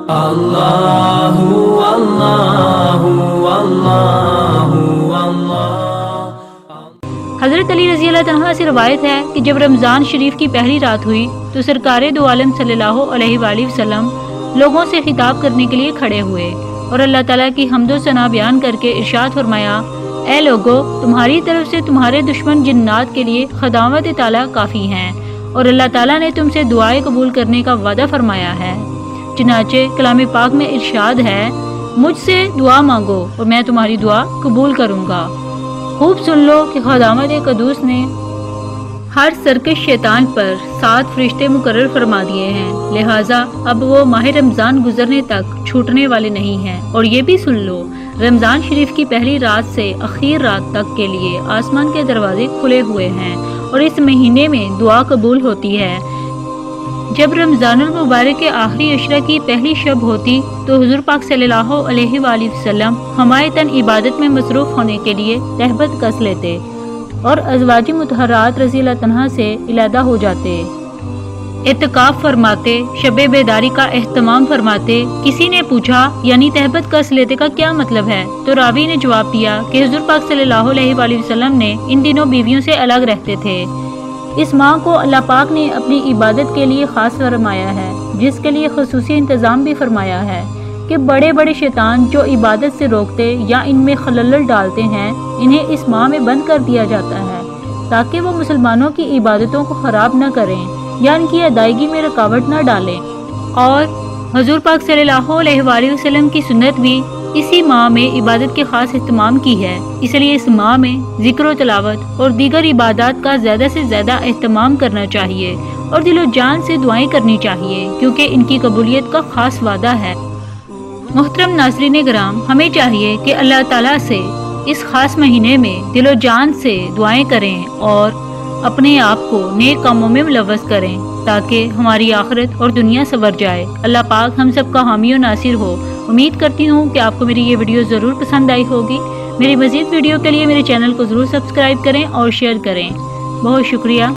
اللہ اللہ اللہ اللہ۔ حضرت علی رضی اللہ عنہ سے روایت ہے کہ جب رمضان شریف کی پہلی رات ہوئی تو سرکار دو عالم صلی اللہ علیہ وآلہ وسلم لوگوں سے خطاب کرنے کے لیے کھڑے ہوئے اور اللہ تعالیٰ کی حمد و ثنا بیان کر کے ارشاد فرمایا، اے لوگو، تمہاری طرف سے تمہارے دشمن جنات کے لیے خداوت تعالیٰ کافی ہیں اور اللہ تعالیٰ نے تم سے دعائیں قبول کرنے کا وعدہ فرمایا ہے۔ چنانچہ کلام پاک میں ارشاد ہے، مجھ سے دعا مانگو اور میں تمہاری دعا قبول کروں گا۔ خوب سن لو کہ خداوند قدوس نے ہر سرکش شیطان پر 7 فرشتے مقرر فرما دیے ہیں، لہٰذا اب وہ ماہ رمضان گزرنے تک چھوٹنے والے نہیں ہیں۔ اور یہ بھی سن لو، رمضان شریف کی پہلی رات سے اخیر رات تک کے لیے آسمان کے دروازے کھلے ہوئے ہیں اور اس مہینے میں دعا قبول ہوتی ہے۔ جب رمضان المبارک کے آخری عشرہ کی پہلی شب ہوتی تو حضور پاک صلی اللہ علیہ وآلہ وسلم حمایتاً عبادت میں مصروف ہونے کے لیے رہبت کس لیتے اور ازواج مطہرات رضی اللہ عنہا سے علیحدہ ہو جاتے، اعتکاف فرماتے، شب بیداری کا اہتمام فرماتے۔ کسی نے پوچھا یعنی تہبت کس لیتے کا کیا مطلب ہے؟ تو راوی نے جواب دیا کہ حضور پاک صلی اللہ علیہ وآلہ وسلم نے ان دنوں بیویوں سے الگ رہتے تھے۔ اس ماہ کو اللہ پاک نے اپنی عبادت کے لیے خاص فرمایا ہے، جس کے لیے خصوصی انتظام بھی فرمایا ہے کہ بڑے بڑے شیطان جو عبادت سے روکتے یا ان میں خلل ڈالتے ہیں، انہیں اس ماہ میں بند کر دیا جاتا ہے تاکہ وہ مسلمانوں کی عبادتوں کو خراب نہ کریں یا ان کی ادائیگی میں رکاوٹ نہ ڈالیں۔ اور حضور پاک صلی اللہ علیہ وآلہ وسلم کی سنت بھی اسی ماہ میں عبادت کے خاص اہتمام کی ہے، اس لیے اس ماہ میں ذکر و تلاوت اور دیگر عبادات کا زیادہ سے زیادہ اہتمام کرنا چاہیے اور دل و جان سے دعائیں کرنی چاہیے کیونکہ ان کی قبولیت کا خاص وعدہ ہے۔ محترم ناظرین کرام، ہمیں چاہیے کہ اللہ تعالیٰ سے اس خاص مہینے میں دل و جان سے دعائیں کریں اور اپنے آپ کو نیک کاموں میں ملوث کریں تاکہ ہماری آخرت اور دنیا سنور جائے۔ اللہ پاک ہم سب کا حامی و ناصر ہو۔ امید کرتی ہوں کہ آپ کو میری یہ ویڈیو ضرور پسند آئی ہوگی۔ میری مزید ویڈیو کے لیے میرے چینل کو ضرور سبسکرائب کریں اور شیئر کریں۔ بہت شکریہ۔